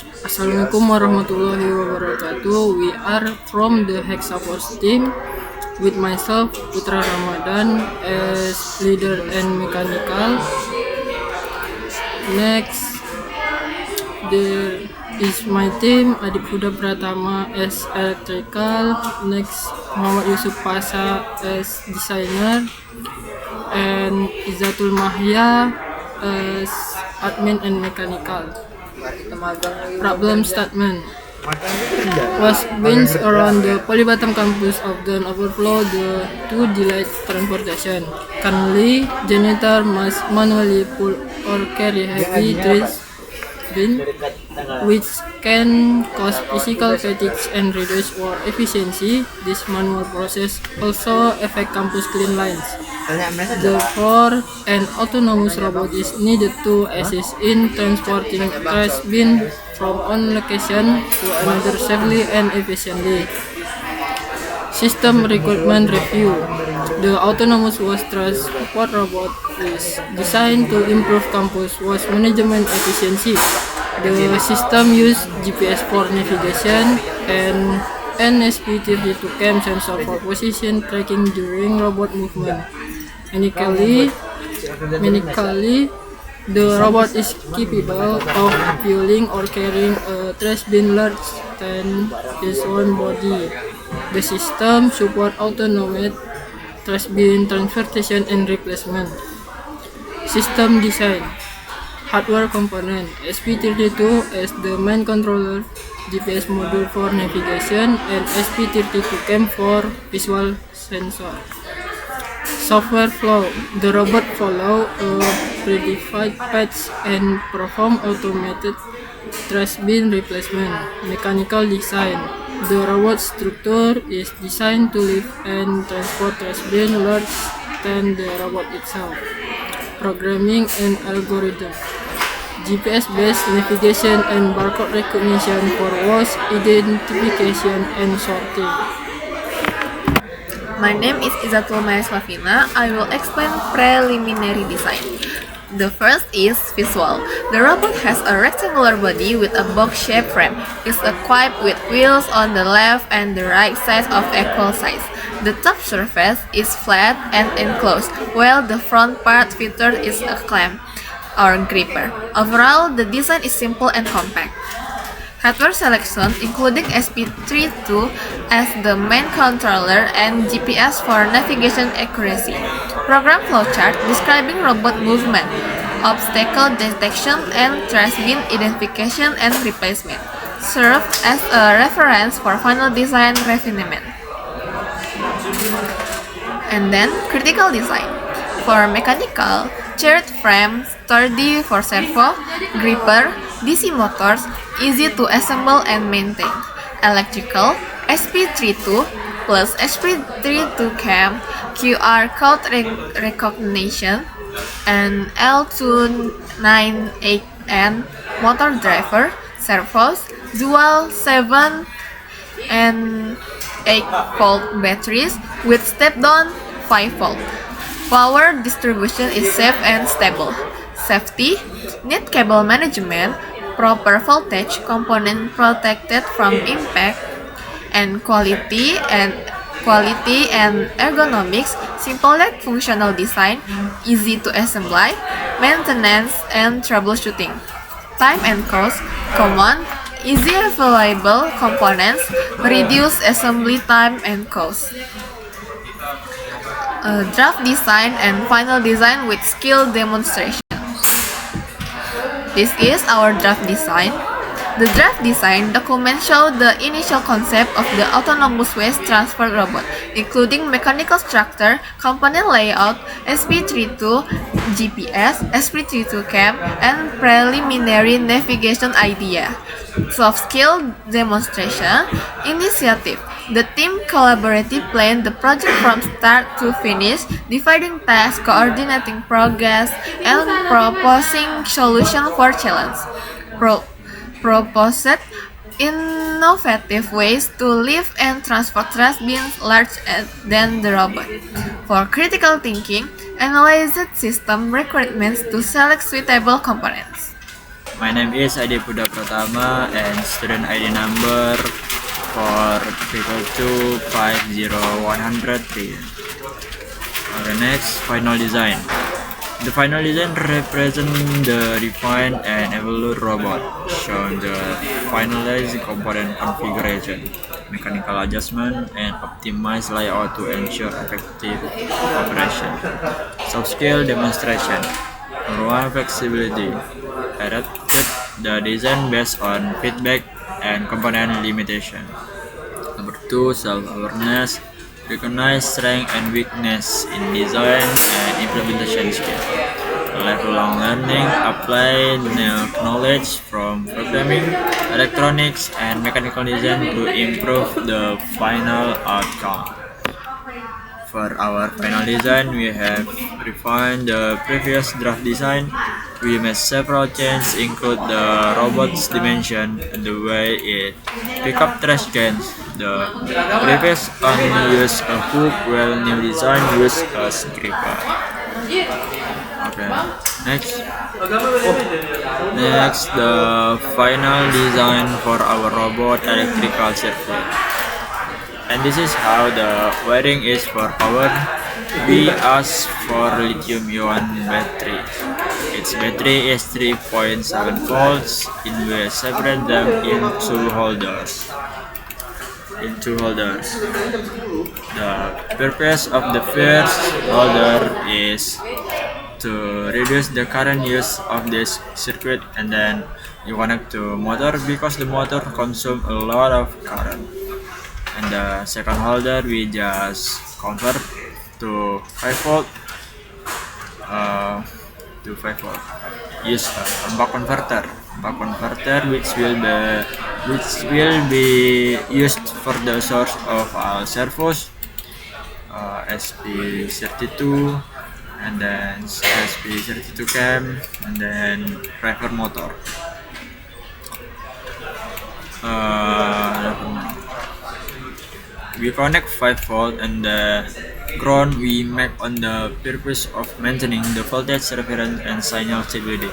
Assalamualaikum warahmatullahi wabarakatuh. We are from the Hexaforce team with myself Putra Ramadan as leader and mechanical. Next, there is my team Adip Huda Pratama as electrical. Next, Muhammad Yusuf Pasha as designer and Izatul Mahya as admin and mechanical. Problem statement was winds around the Polybatam campus of the overflow the to delay transportation. Currently, janitor must manually pull or carry heavy trees bin, which can cause physical fatigue and reduce work efficiency. This manual process also affect campus clean lines. Therefore, an autonomous robot is needed to assist in transporting trash bin from one location to another safely and efficiently. System requirement review. The autonomous waste transport robot is designed to improve campus waste management efficiency. The system uses GPS for navigation and NSP32 cam sensor for position tracking during robot movement. Mechanically, the robot is capable of pulling or carrying a trash bin larger than its own body. The system supports autonomous trash bin transportation and replacement. System design. Hardware component. SP32 as the main controller, GPS module for navigation, and SP32 cam for visual sensor. Software flow. The robot follow a predefined path and perform automated trash bin replacement. Mechanical design. The robot structure is designed to lift and transport trash bin larger than the robot itself. Programming and algorithm. GPS-based navigation and barcode recognition for waste identification and sorting. My name is Izatul Mahya. I will explain preliminary design. The first is visual. The robot has a rectangular body with a box-shaped frame. It is equipped with wheels on the left and the right sides of equal size. The top surface is flat and enclosed, while the front part featured is a clamp or gripper. Overall, the design is simple and compact. Hardware selection including SP32 as the main controller and GPS for navigation accuracy. Program flowchart describing robot movement, obstacle detection, and trash bin identification and replacement. Serve as a reference for final design refinement. And then critical design. For mechanical, chaired frame, sturdy for servo, gripper, DC motors, easy to assemble and maintain. Electrical, SP32 plus SP32 cam, QR code recognition, and L298N motor driver, servos, dual 7 and 8 volt batteries with step down 5 volt. Power distribution is safe and stable. Safety, need cable management, proper voltage, component protected from impact, and quality and ergonomics, simple yet functional design, easy to assemble, maintenance and troubleshooting. Time and cost, common, easy available components, reduce assembly time and cost. Draft design and final design with skill demonstration. This is our draft design. The draft design document shows the initial concept of the autonomous waste transfer robot, including mechanical structure, component layout, SP32 GPS, SP32 cam, and preliminary navigation idea. Soft skill demonstration initiative. The team collaboratively planned the project from start to finish, dividing tasks, coordinating progress, and proposing solutions for challenges. Proposed innovative ways to lift and transport trash bins larger than the robot. For critical thinking, analyzed system requirements to select suitable components. My name is Adi Puda Pratama and student ID number for 2501003. Okay, next, final design. The final design represents the refined and evolved robot, showing the finalized component configuration, mechanical adjustment, and optimized layout to ensure effective operation. Soft skill demonstration. Number one, flexibility. Adapted the design based on feedback and component limitation. Number two, self-awareness. Recognize strength and weakness in design and implementation skill. Lifelong learning. Apply knowledge from programming, electronics, and mechanical design to improve the final outcome. For our final design, we have refined the previous draft design. We made several changes, include the robot's dimension and the way it pick up trash cans. The previous only used a hook, while new design used a scraper. Okay, next the final design for our robot electrical circuit. And this is how the wiring is for power. We ask for lithium-ion battery. Its battery is 3.7 volts, and we separate them into holders. The purpose of the first holder is to reduce the current use of this circuit, and then you connect to motor because the motor consumes a lot of current. And the second holder we just convert to 5 volt use a buck converter which will be used for the source of our servos, SP32, and then SP32 cam, and then driver motor. We connect 5 volt and the ground we make on the purpose of maintaining the voltage reference and signal stability.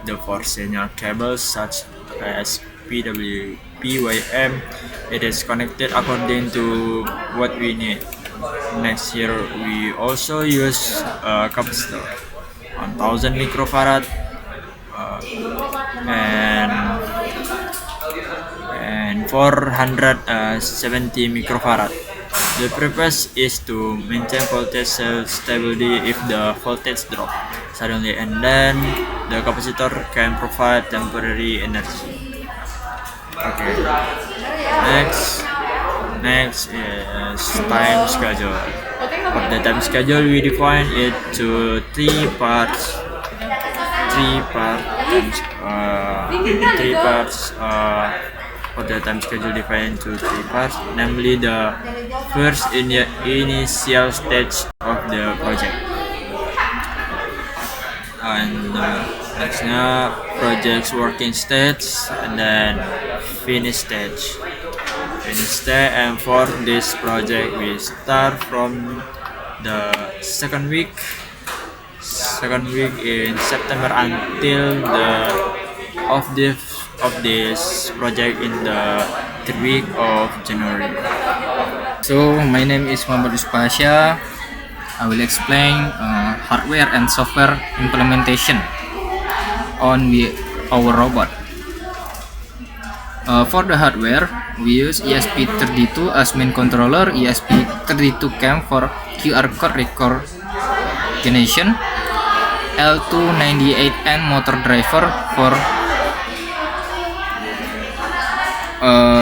The 4 signal cables such as PWM, it is connected according to what we need. Next year we also use a capacitor 1000 microfarad and 470 microfarad. The purpose is to maintain voltage stability if the voltage drop suddenly, and then the capacitor can provide temporary energy. Okay. Next is time schedule. For the time schedule, we define it to three parts. For the time schedule defined into 3 parts, namely the first initial stage of the project, and nextnya project's working stage, and then finish stage. And for this project we start from the second week in September until the of this project in the third week of January. So my name is Muhammad Uspasya. I will explain hardware and software implementation on our robot. For the hardware, we use ESP32 as main controller, ESP32 cam for QR code recognition, L298N motor driver for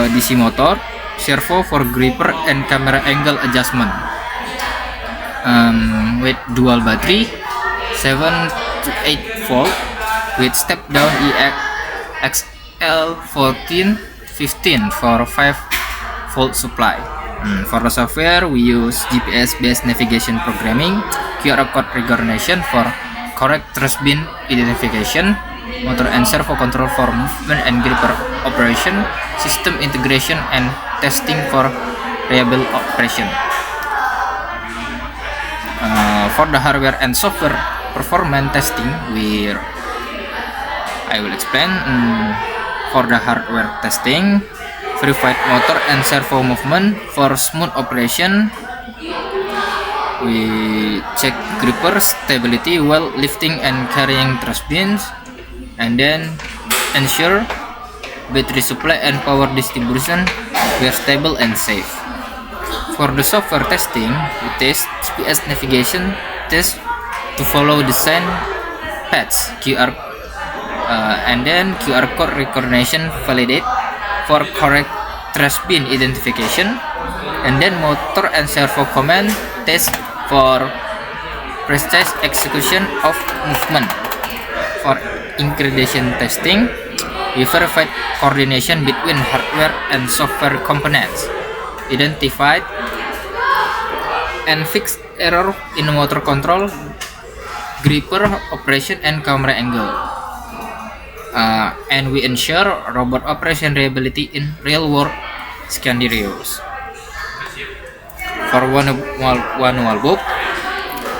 DC motor, servo for gripper and camera angle adjustment, with dual battery 7 to 8 volt with step down XL1415 for 5 volt supply. For the software, we use GPS based navigation programming, QR code recognition for correct trash bin identification, motor and servo control for movement and gripper operation, system integration and testing for reliable operation. For the hardware and software performance testing, I will explain. For the hardware testing, verified motor and servo movement for smooth operation. We check gripper stability while lifting and carrying trash bins, and then ensure battery supply and power distribution were stable and safe. For the software testing, we test GPS navigation test to follow design paths, and then QR code recognition validate for correct trash bin identification, and then motor and servo command test for precise execution of movement. For ingredient testing, we verified coordination between hardware and software components, identified and fixed error in motor control, gripper operation, and camera angle. And we ensure robot operation reliability in real-world scenarios. For one manual book,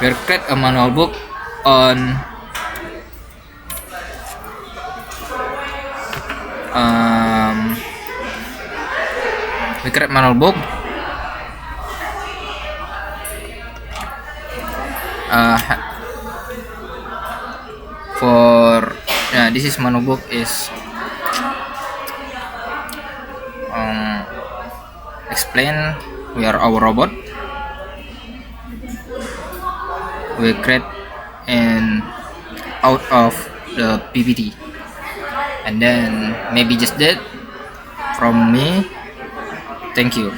we create a manual book on this is manual book is explain we are our robot. We create and out of the PPT, and then maybe just that from me. Thank you.